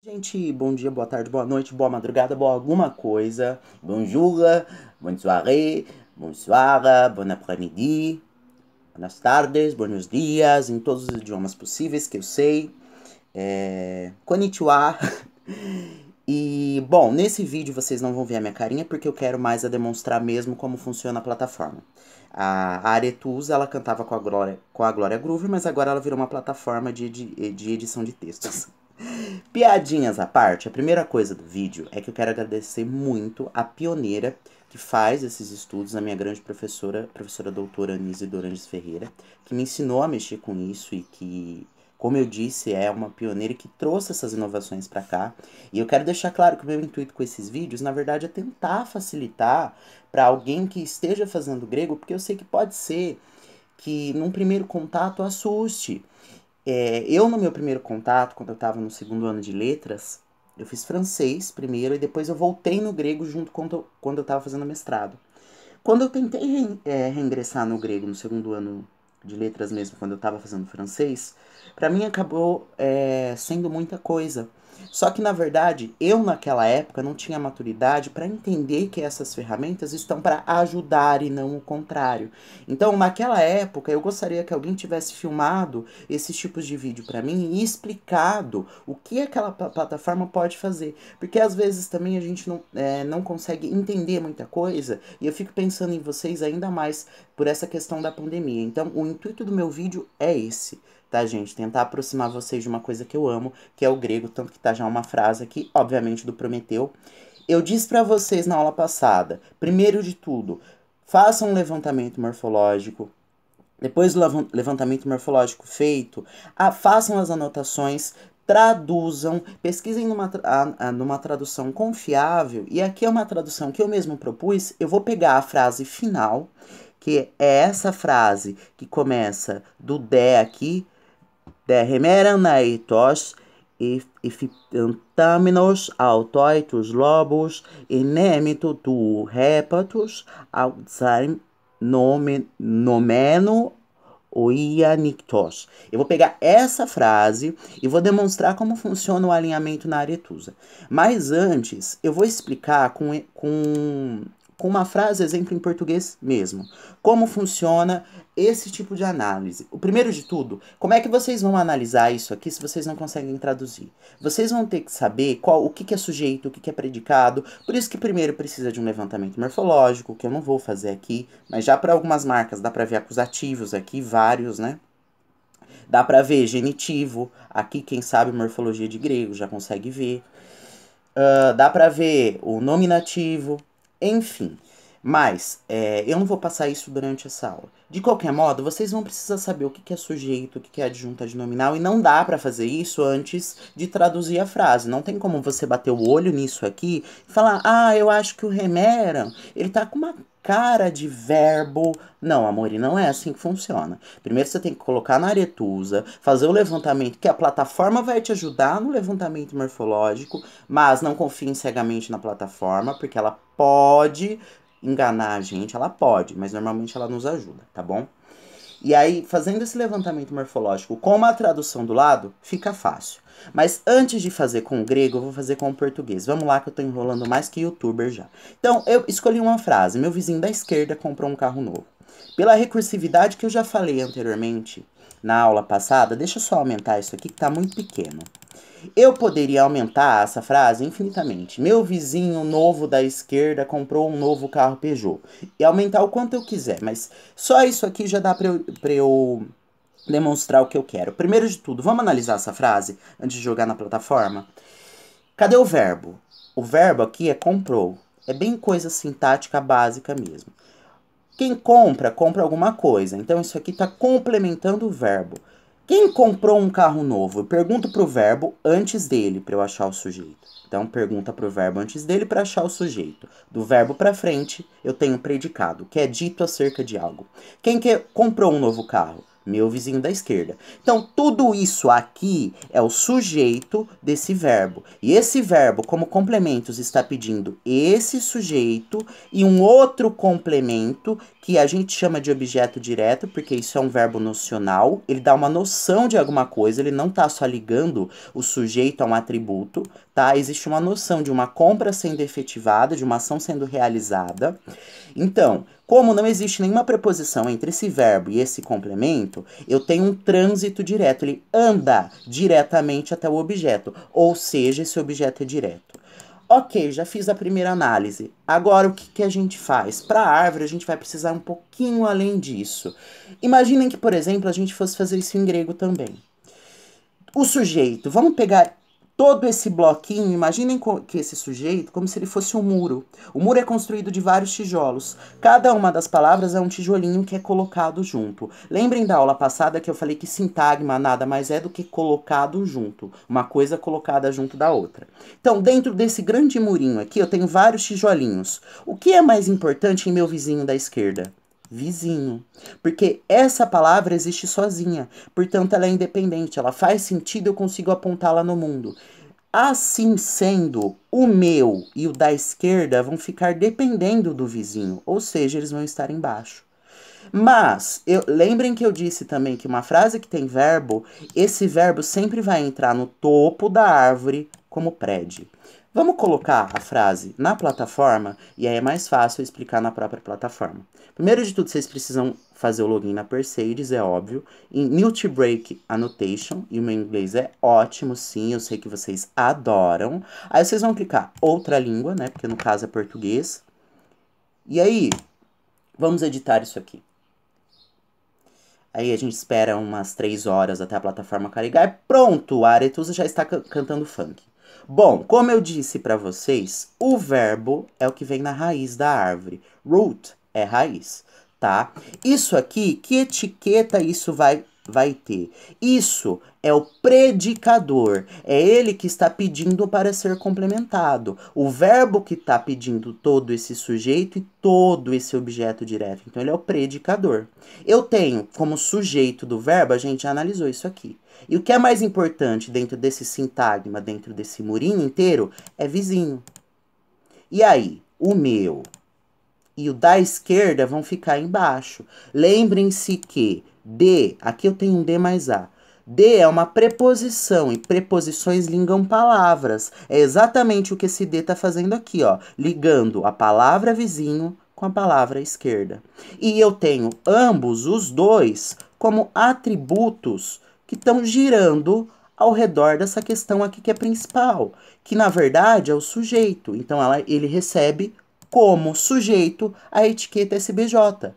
Gente, bom dia, boa tarde, boa noite, boa madrugada, boa alguma coisa. Bonjour, bonne soirée, bonsoir, bon après-midi, buenas tardes, buenos dias, em todos os idiomas possíveis que eu sei. Konnichiwa. E, bom, nesse vídeo vocês não vão ver a minha carinha porque eu quero mais demonstrar mesmo como funciona a plataforma. A Aretusa, ela cantava com a Glória Groove, mas agora ela virou uma plataforma de edição de textos. Piadinhas à parte, a primeira coisa do vídeo é que eu quero agradecer muito a pioneira que faz esses estudos, a minha grande professora, professora doutora Anísio Doranges Ferreira, que me ensinou a mexer com isso e que, como eu disse, é uma pioneira que trouxe essas inovações para cá. E eu quero deixar claro que o meu intuito com esses vídeos, na verdade, é tentar facilitar para alguém que esteja fazendo grego, porque eu sei que pode ser que num primeiro contato assuste. Eu, no meu primeiro contato, quando eu estava no segundo ano de letras, eu fiz francês primeiro e depois eu voltei no grego junto quando eu estava fazendo mestrado. Quando eu tentei reingressar no grego no segundo ano de letras mesmo, quando eu estava fazendo francês, para mim acabou sendo muita coisa. Só que, na verdade, eu naquela época não tinha maturidade para entender que essas ferramentas estão para ajudar e não o contrário. Então, naquela época, eu gostaria que alguém tivesse filmado esses tipos de vídeo para mim e explicado o que aquela plataforma pode fazer. Porque às vezes também a gente não consegue entender muita coisa e eu fico pensando em vocês ainda mais por essa questão da pandemia. Então, o intuito do meu vídeo é esse, tá, gente? Tentar aproximar vocês de uma coisa que eu amo, que é o grego, tanto que tá já uma frase aqui, obviamente, do Prometeu. Eu disse para vocês na aula passada, primeiro de tudo, façam um levantamento morfológico. Depois do levantamento morfológico feito, façam as anotações, traduzam, pesquisem numa tradução confiável. E aqui é uma tradução que eu mesmo propus. Eu vou pegar a frase final, que é essa frase que começa do de aqui, de remeranaitos, ifitaminos autoitos lobos, inêmito tu repatus, outside nomeno oianictos. Eu vou pegar essa frase e vou demonstrar como funciona o alinhamento na aretusa. Mas antes, eu vou explicar com uma frase exemplo em português mesmo. Como funciona esse tipo de análise. O primeiro de tudo, como é que vocês vão analisar isso aqui se vocês não conseguem traduzir? Vocês vão ter que saber o que é sujeito, o que é predicado. Por isso que primeiro precisa de um levantamento morfológico, que eu não vou fazer aqui, mas já para algumas marcas dá para ver acusativos aqui, vários, né? Dá para ver genitivo. Aqui quem sabe morfologia de grego já consegue ver. Dá para ver o nominativo, enfim. Mas eu não vou passar isso durante essa aula. De qualquer modo, vocês vão precisar saber o que é sujeito, o que é adjunto adnominal, e não dá para fazer isso antes de traduzir a frase. Não tem como você bater o olho nisso aqui e falar, eu acho que o remeram, ele tá com uma cara de verbo. Não, amor, e não é assim que funciona. Primeiro você tem que colocar na aretusa, fazer o levantamento, que a plataforma vai te ajudar no levantamento morfológico, mas não confiem cegamente na plataforma, porque ela pode enganar a gente, ela pode, mas normalmente ela nos ajuda, tá bom? E aí, fazendo esse levantamento morfológico com uma tradução do lado, fica fácil. Mas antes de fazer com o grego, eu vou fazer com o português. Vamos lá que eu tô enrolando mais que youtuber já. Então, eu escolhi uma frase. Meu vizinho da esquerda comprou um carro novo. Pela recursividade que eu já falei anteriormente na aula passada, deixa eu só aumentar isso aqui que tá muito pequeno. Eu poderia aumentar essa frase infinitamente. Meu vizinho novo da esquerda comprou um novo carro Peugeot. E aumentar o quanto eu quiser, mas só isso aqui já dá pra eu demonstrar o que eu quero. Primeiro de tudo, vamos analisar essa frase antes de jogar na plataforma? Cadê o verbo? O verbo aqui é comprou. É bem coisa sintática básica mesmo. Quem compra, compra alguma coisa. Então isso aqui está complementando o verbo. Quem comprou um carro novo? Eu pergunto para o verbo antes dele, para eu achar o sujeito. Então, pergunta para o verbo antes dele para achar o sujeito. Do verbo para frente, eu tenho predicado, que é dito acerca de algo. Quem comprou um novo carro? Meu vizinho da esquerda. Então, tudo isso aqui é o sujeito desse verbo. E esse verbo, como complementos, está pedindo esse sujeito e um outro complemento que a gente chama de objeto direto, porque isso é um verbo nocional. Ele dá uma noção de alguma coisa, ele não está só ligando o sujeito a um atributo, tá? Existe uma noção de uma compra sendo efetivada, de uma ação sendo realizada. Então, como não existe nenhuma preposição entre esse verbo e esse complemento, eu tenho um trânsito direto. Ele anda diretamente até o objeto, ou seja, esse objeto é direto. Ok, já fiz a primeira análise. Agora, o que, que a gente faz? Para a árvore, a gente vai precisar um pouquinho além disso. Imaginem que, por exemplo, a gente fosse fazer isso em grego também. O sujeito, vamos pegar todo esse bloquinho, imaginem que esse sujeito como se ele fosse um muro. O muro é construído de vários tijolos. Cada uma das palavras é um tijolinho que é colocado junto. Lembrem da aula passada que eu falei que sintagma nada mais é do que colocado junto. Uma coisa colocada junto da outra. Então, dentro desse grande murinho aqui, eu tenho vários tijolinhos. O que é mais importante em meu vizinho da esquerda? Vizinho. Porque essa palavra existe sozinha, portanto ela é independente, ela faz sentido, eu consigo apontá-la no mundo. Assim sendo, o meu e o da esquerda vão ficar dependendo do vizinho, ou seja, eles vão estar embaixo. Mas, lembrem que eu disse também que uma frase que tem verbo, esse verbo sempre vai entrar no topo da árvore como prédio. Vamos colocar a frase na plataforma e aí é mais fácil explicar na própria plataforma. Primeiro de tudo, vocês precisam fazer o login na Perseids, é óbvio. Em Multi-Break Annotation, e o meu inglês é ótimo, sim, eu sei que vocês adoram. Aí vocês vão clicar outra língua, né, porque no caso é português. E aí, vamos editar isso aqui. Aí a gente espera umas 3 horas até a plataforma carregar. E pronto, a Aretusa já está cantando funk. Bom, como eu disse para vocês, o verbo é o que vem na raiz da árvore. Root é raiz, tá? Isso aqui, que etiqueta isso vai ter? Isso é o predicador. É ele que está pedindo para ser complementado. O verbo que está pedindo todo esse sujeito e todo esse objeto direto. Então, ele é o predicador. Eu tenho como sujeito do verbo, a gente já analisou isso aqui. E o que é mais importante dentro desse sintagma, dentro desse murinho inteiro, é vizinho. E aí, o meu e o da esquerda vão ficar embaixo. Lembrem-se que D, aqui eu tenho um D mais A. D é uma preposição e preposições ligam palavras. É exatamente o que esse D está fazendo aqui, ó, ligando a palavra vizinho com a palavra esquerda. E eu tenho ambos, os dois, como atributos que estão girando ao redor dessa questão aqui que é principal, que na verdade é o sujeito. Então ele recebe como sujeito a etiqueta SBJ.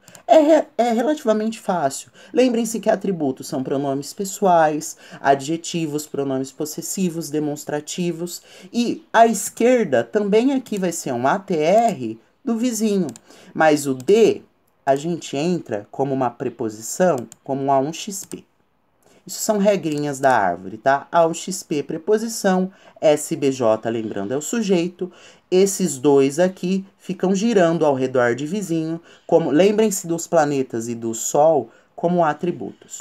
É relativamente fácil. Lembrem-se que atributos são pronomes pessoais, adjetivos, pronomes possessivos, demonstrativos. E a esquerda também aqui vai ser um ATR do vizinho. Mas o D, a gente entra como uma preposição, como um A1XP. Isso são regrinhas da árvore, tá? A, o XP, preposição, SBJ, lembrando, é o sujeito. Esses dois aqui ficam girando ao redor de vizinho, como lembrem-se dos planetas e do Sol como atributos.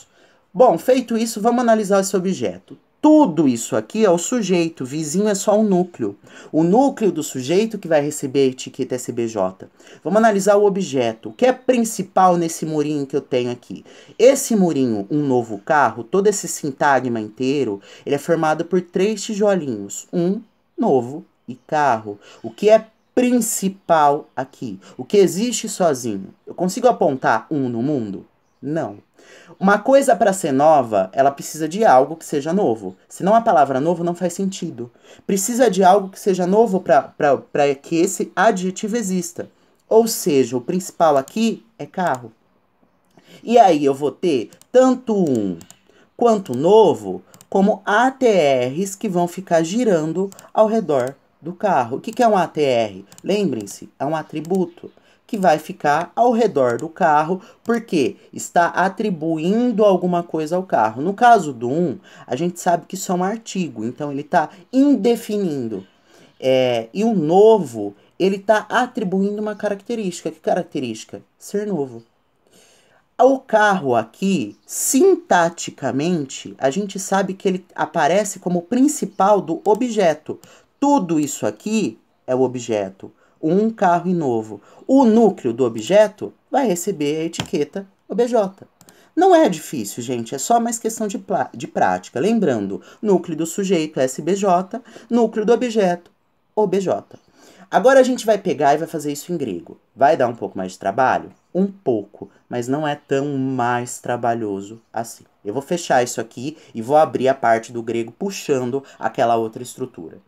Bom, feito isso, vamos analisar esse objeto. Tudo isso aqui é o sujeito, vizinho é só um núcleo. O núcleo do sujeito que vai receber a etiqueta SBJ. Vamos analisar o objeto. O que é principal nesse murinho que eu tenho aqui? Esse murinho, um novo carro, todo esse sintagma inteiro, ele é formado por 3 tijolinhos. Um, novo e carro. O que é principal aqui? O que existe sozinho? Eu consigo apontar um no mundo? Não. Uma coisa para ser nova, ela precisa de algo que seja novo. Senão a palavra novo não faz sentido. Precisa de algo que seja novo para que esse adjetivo exista. Ou seja, o principal aqui é carro. E aí eu vou ter tanto um quanto novo como ATRs que vão ficar girando ao redor do carro. O que é um ATR? Lembrem-se, é um atributo que vai ficar ao redor do carro, porque está atribuindo alguma coisa ao carro. No caso do a gente sabe que isso é um artigo, então ele está indefinindo. E o novo, ele está atribuindo uma característica. Que característica? Ser novo. O carro aqui, sintaticamente, a gente sabe que ele aparece como principal do objeto. Tudo isso aqui é o objeto. Um carro novo. O núcleo do objeto vai receber a etiqueta OBJ. Não é difícil, gente, é só mais questão de prática. Lembrando, núcleo do sujeito SBJ, núcleo do objeto OBJ. Agora a gente vai pegar e vai fazer isso em grego. Vai dar um pouco mais de trabalho? Um pouco, mas não é tão mais trabalhoso assim. Eu vou fechar isso aqui e vou abrir a parte do grego puxando aquela outra estrutura.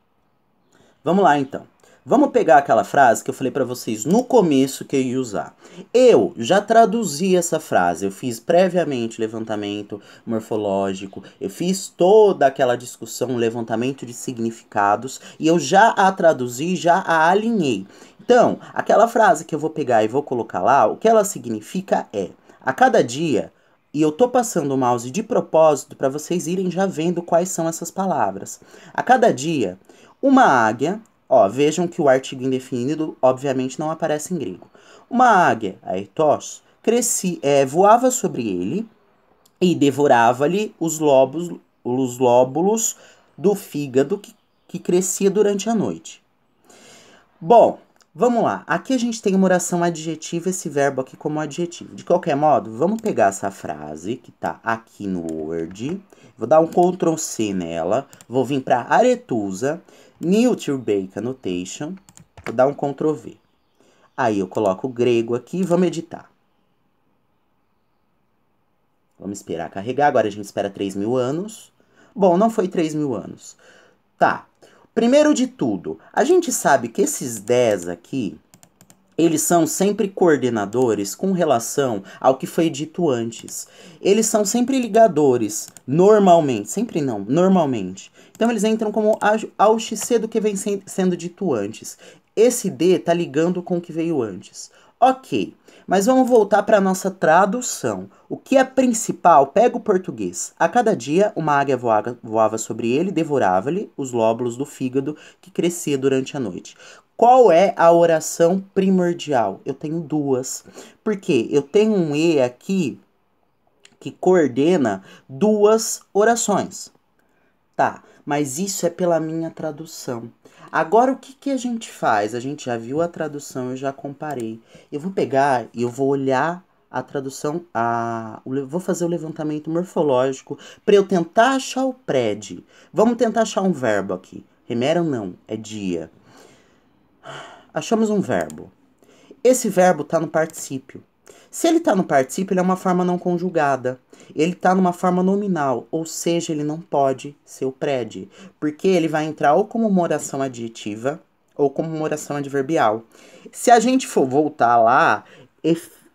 Vamos lá então. Vamos pegar aquela frase que eu falei para vocês no começo que eu ia usar. Eu já traduzi essa frase, eu fiz previamente levantamento morfológico, eu fiz toda aquela discussão, levantamento de significados, e eu já a traduzi, já a alinhei. Então, aquela frase que eu vou pegar e vou colocar lá, o que ela significa é, a cada dia, e eu tô passando o mouse de propósito para vocês irem já vendo quais são essas palavras. A cada dia, uma águia. Ó, vejam que o artigo indefinido, obviamente, não aparece em grego. Uma águia, aetos, voava sobre ele e devorava-lhe os lóbulos do fígado que crescia durante a noite. Bom, vamos lá. Aqui a gente tem uma oração adjetiva, esse verbo aqui como adjetivo. De qualquer modo, vamos pegar essa frase que está aqui no Word. Vou dar um Ctrl C nela. Vou vir para aretusa. Neutral Break Annotation, vou dar um Ctrl V. Aí eu coloco o grego aqui e vamos editar. Vamos esperar carregar, agora a gente espera 3.000 anos. Bom, não foi 3.000 anos. Tá, primeiro de tudo, a gente sabe que esses 10 aqui, eles são sempre coordenadores com relação ao que foi dito antes. Eles são sempre ligadores, normalmente. Sempre não, normalmente. Então eles entram como ao XC do que vem sendo dito antes. Esse D tá ligando com o que veio antes. Ok, mas vamos voltar para a nossa tradução. O que é principal? Pega o português. A cada dia, uma águia voava sobre ele, devorava-lhe os lóbulos do fígado que crescia durante a noite. Qual é a oração primordial? Eu tenho duas. Porque eu tenho um E aqui que coordena duas orações. Tá, mas isso é pela minha tradução. Agora, o que a gente faz? A gente já viu a tradução, eu já comparei. Eu vou pegar e eu vou olhar a tradução, vou fazer o levantamento morfológico para eu tentar achar o prédio. Vamos tentar achar um verbo aqui. Remera não, é dia. Achamos um verbo. Esse verbo está no particípio. Se ele está no particípio, ele é uma forma não conjugada. Ele está numa forma nominal, ou seja, ele não pode ser o prédio, porque ele vai entrar ou como uma oração adjetiva ou como uma oração adverbial. Se a gente for voltar lá,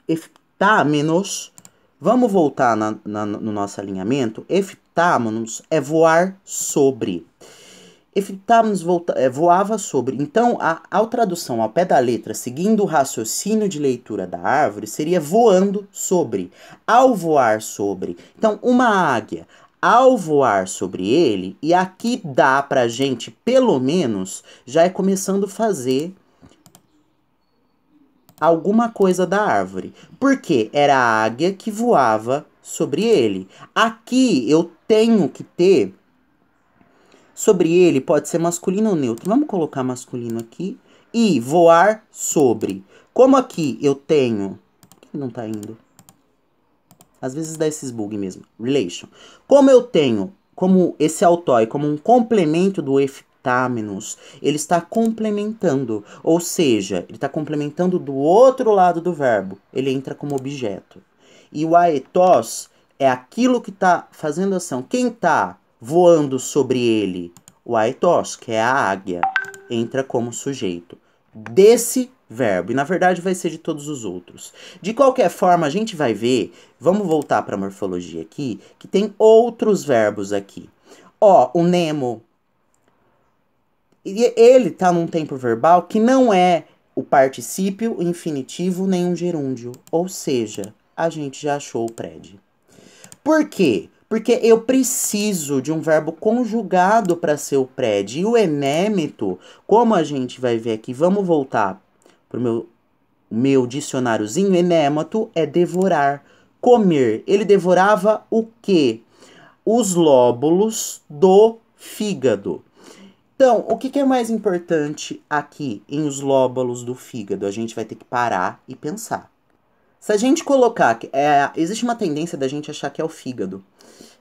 eftámenos, vamos voltar no nosso alinhamento, eftámenos é voar sobre. Eftámenos voava sobre. Então, a tradução ao pé da letra, seguindo o raciocínio de leitura da árvore, seria voando sobre. Ao voar sobre. Então, uma águia, ao voar sobre ele, e aqui dá pra gente, pelo menos, já é começando a fazer alguma coisa da árvore. Porque era a águia que voava sobre ele. Aqui eu tenho que ter... Sobre ele pode ser masculino ou neutro. Vamos colocar masculino aqui. E voar sobre. Como aqui eu tenho... Por que não tá indo? Às vezes dá esses bugs mesmo. Relation. Como eu tenho como esse autói, como um complemento do eftámenos, ele está complementando. Ou seja, ele está complementando do outro lado do verbo. Ele entra como objeto. E o aetos é aquilo que está fazendo ação. Quem está voando sobre ele? O aetos, que é a águia, entra como sujeito desse verbo. E na verdade vai ser de todos os outros. De qualquer forma, a gente vai ver, vamos voltar para a morfologia aqui, que tem outros verbos aqui. Ó, o Nemo, ele tá num tempo verbal que não é o particípio, o infinitivo, nem um gerúndio. Ou seja, a gente já achou o prédio. Por quê? Porque eu preciso de um verbo conjugado para ser o prédio. E o enêmeto, como a gente vai ver aqui, vamos voltar para o meu dicionáriozinho. Enêmato é devorar. Comer. Ele devorava o quê? Os lóbulos do fígado. Então, o que é mais importante aqui em os lóbulos do fígado? A gente vai ter que parar e pensar. Se a gente colocar... existe uma tendência da gente achar que é o fígado,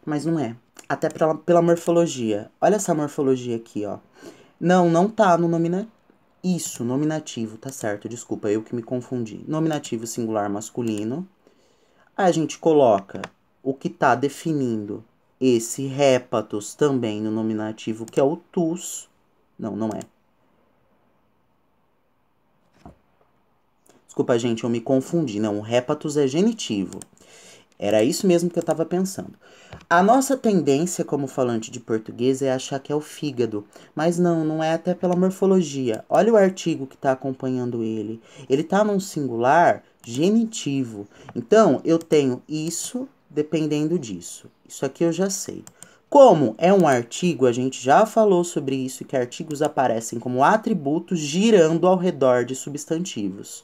mas não é. Até pela morfologia. Olha essa morfologia aqui, ó. Não tá no nominativo. Isso, nominativo, tá certo. Desculpa, eu que me confundi. Nominativo singular masculino. Aí a gente coloca o que tá definindo esse hépatos também no nominativo, que é o tus. Não é. Desculpa, gente, eu me confundi. Não, o hépatos é genitivo. Era isso mesmo que eu estava pensando. A nossa tendência como falante de português é achar que é o fígado, mas não é, até pela morfologia. Olha o artigo que está acompanhando ele. Ele está num singular genitivo. Então, eu tenho isso dependendo disso. Isso aqui eu já sei. Como é um artigo, a gente já falou sobre isso, que artigos aparecem como atributos girando ao redor de substantivos.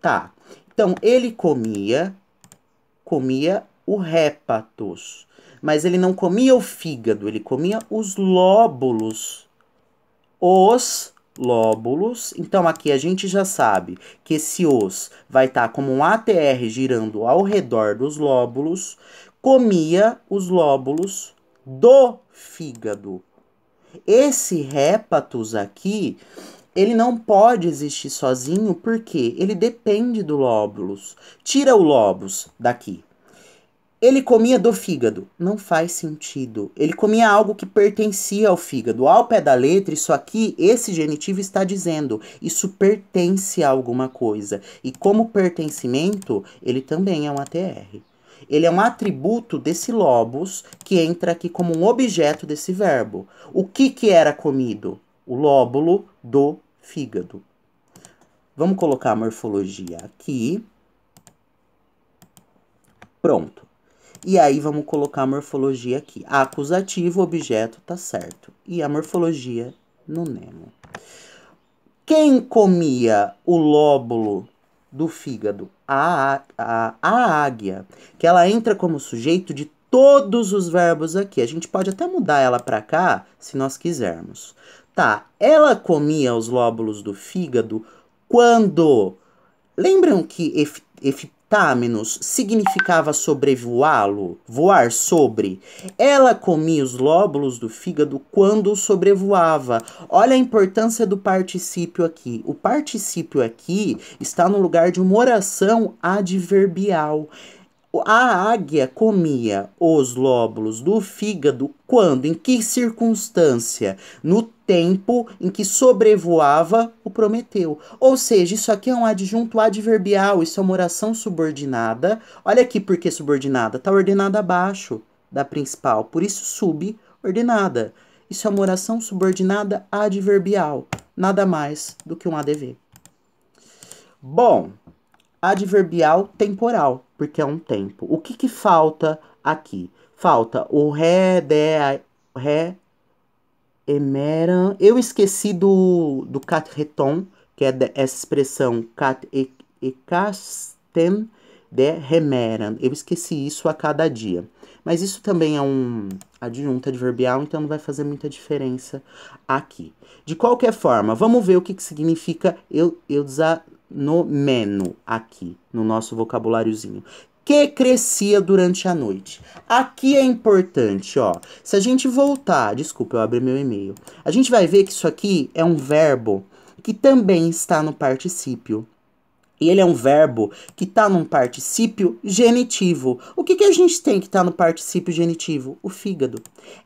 Tá, então ele comia o hépatos, mas ele não comia o fígado, ele comia os lóbulos. Os lóbulos. Então aqui a gente já sabe que esse os vai estar como um ATR girando ao redor dos lóbulos. Comia os lóbulos do fígado. Esse hépatos aqui, ele não pode existir sozinho porque ele depende do lóbulos. Tira o lóbulos daqui. Ele comia do fígado. Não faz sentido. Ele comia algo que pertencia ao fígado. Ao pé da letra, isso aqui, esse genitivo está dizendo, isso pertence a alguma coisa. E como pertencimento, ele também é um ATR. Ele é um atributo desse lobus que entra aqui como um objeto desse verbo. O que era comido? O lóbulo do fígado. Vamos colocar a morfologia aqui. Pronto. E aí vamos colocar a morfologia aqui. Acusativo, objeto, tá certo. E a morfologia no Nemo. Quem comia o lóbulo do fígado? A águia. Que ela entra como sujeito de todos os verbos aqui. A gente pode até mudar ela para cá, se nós quisermos. Tá, ela comia os lóbulos do fígado quando... Lembram que eftâmenos significava sobrevoá-lo, voar sobre? Ela comia os lóbulos do fígado quando sobrevoava. Olha a importância do particípio aqui. O particípio aqui está no lugar de uma oração adverbial. A águia comia os lóbulos do fígado quando? Em que circunstância? No tempo em que sobrevoava o Prometeu. Ou seja, isso aqui é um adjunto adverbial, isso é uma oração subordinada. Olha aqui por que subordinada. Está ordenada abaixo da principal, por isso subordinada. Isso é uma oração subordinada adverbial, nada mais do que um ADV. Bom, adverbial temporal, porque é um tempo. O que falta aqui? Falta o ré, emeram. Eu esqueci do cat reton, que é essa expressão cat e castem de remeram. Eu esqueci isso a cada dia. Mas isso também é um adjunto adverbial, então não vai fazer muita diferença aqui. De qualquer forma, vamos ver o que significa eu desanomeno aqui no nosso vocabuláriozinho. Que crescia durante a noite. Aqui é importante, ó. Se a gente voltar, desculpa, eu abri meu e-mail. A gente vai ver que isso aqui é um verbo que também está no particípio. E ele é um verbo que está num particípio genitivo. O que a gente tem que tá no particípio genitivo? O fígado.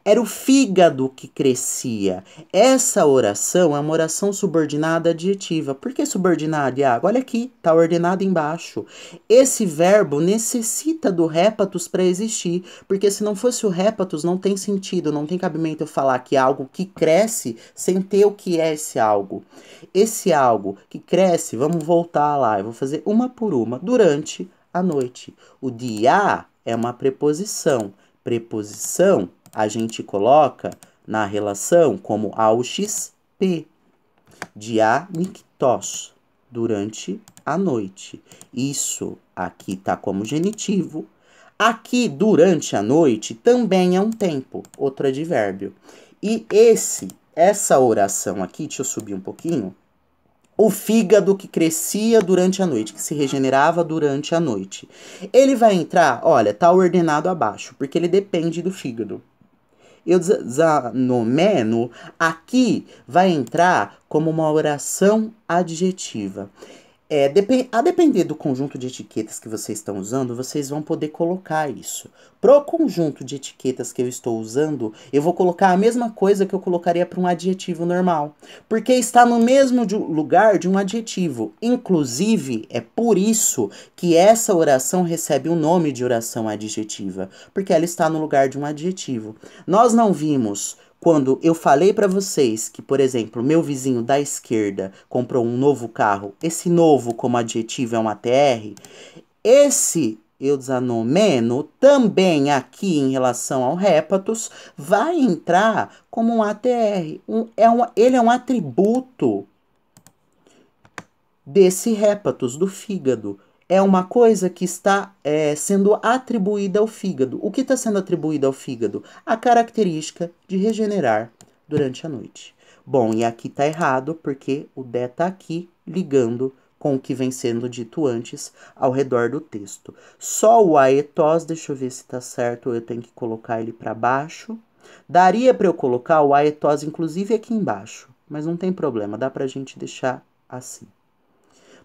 Era o fígado que crescia. Essa oração é uma oração subordinada adjetiva. Por que subordinada, Iago? Olha aqui, está ordenado embaixo. Esse verbo necessita do hépatos para existir, porque se não fosse o hépatos, não tem sentido, não tem cabimento eu falar que é algo que cresce sem ter o que é esse algo. Esse algo que cresce, vamos voltar lá, eu vou fazer uma por uma, durante a noite. O dia é uma preposição. Preposição a gente coloca na relação como auxis p. Dia nictos, durante a noite. Isso aqui tá como genitivo. Aqui, durante a noite, também é um tempo, outro advérbio. E essa oração aqui, deixa eu subir um pouquinho. O fígado que crescia durante a noite, que se regenerava durante a noite. Ele vai entrar, olha, tá ordenado abaixo, porque ele depende do fígado. Exanomeno aqui vai entrar como uma oração adjetiva. A depender do conjunto de etiquetas que vocês estão usando, vocês vão poder colocar isso. Pro conjunto de etiquetas que eu estou usando, eu vou colocar a mesma coisa que eu colocaria para um adjetivo normal. Porque está no mesmo lugar de um adjetivo. Inclusive, é por isso que essa oração recebe o nome de oração adjetiva. Porque ela está no lugar de um adjetivo. Nós não vimos quando eu falei para vocês que, por exemplo, meu vizinho da esquerda comprou um novo carro, esse novo como adjetivo é um ATR, esse eudanomeno também aqui em relação ao répatos vai entrar como um ATR. Ele é um atributo desse répatos, do fígado. É uma coisa que está sendo atribuída ao fígado. O que está sendo atribuído ao fígado? A característica de regenerar durante a noite. Bom, e aqui está errado, porque o DE está aqui ligando com o que vem sendo dito antes ao redor do texto. Só o aetos, deixa eu ver se está certo, ou eu tenho que colocar ele para baixo. Daria para eu colocar o aetos, inclusive, aqui embaixo, mas não tem problema, dá para a gente deixar assim.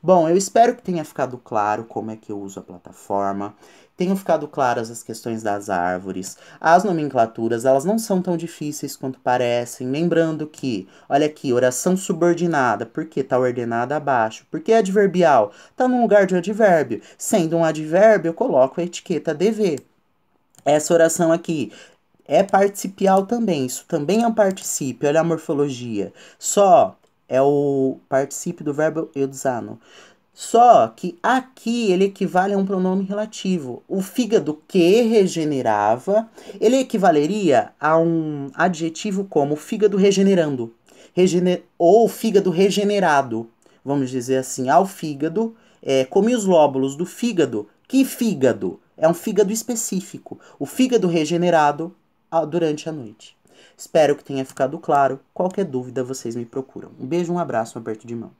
Bom, eu espero que tenha ficado claro como é que eu uso a plataforma. Tenham ficado claras as questões das árvores. As nomenclaturas, elas não são tão difíceis quanto parecem. Lembrando que, olha aqui, oração subordinada. Por que está ordenada abaixo? Por que adverbial? Está no lugar de advérbio. Sendo um advérbio, eu coloco a etiqueta DV. Essa oração aqui é participial também. Isso também é um particípio. Olha a morfologia. Só é o particípio do verbo eudzano. Só que aqui ele equivale a um pronome relativo. O fígado que regenerava, ele equivaleria a um adjetivo como fígado regenerando. Ou fígado regenerado. Vamos dizer assim, ao fígado, come os lóbulos do fígado. Que fígado? É um fígado específico. O fígado regenerado durante a noite. Espero que tenha ficado claro. Qualquer dúvida, vocês me procuram. Um beijo, um abraço, um aperto de mão.